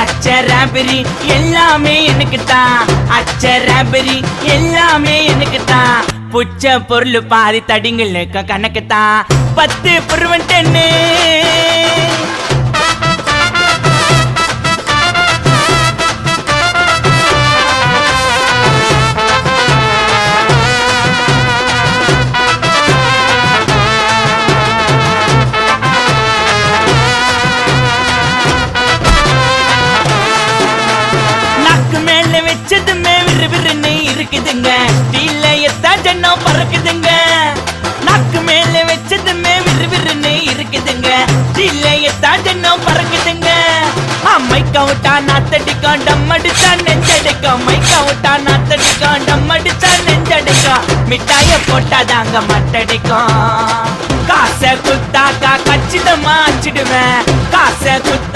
அச்சராபரி எல்லாமே எனக்கு தான், அச்சராபரி எல்லாமே எனக்கு தான். புச்ச பொருள் பாதி தடிங்களுக்கு கணக்கு தான் 10 புருவன் 10. வச்சதுமே விறுவிறுன்னு இருக்குதுங்க, தீல எத்தா ஜன்னம் பறக்குதுங்க. நாக்கு மேல வச்சதுமே விறுவிறுன்னு இருக்குதுங்க, தீல எத்தா ஜன்னம் பறக்குதுங்க. மைக்கா விட்டா நாத்தடிக்கும், டம் அடிச்சா நெஞ்சடிக்கும். மைக்கா விட்டா நாத்தடிக்கும், டம் அடிச்சா நெஞ்சடிக்கும். மிட்டாய போட்டாதாங்க மட்டடிக்கும். காசை குத்தாக்கா கச்சிதமா அச்சிடுவேன், காசை குத்தா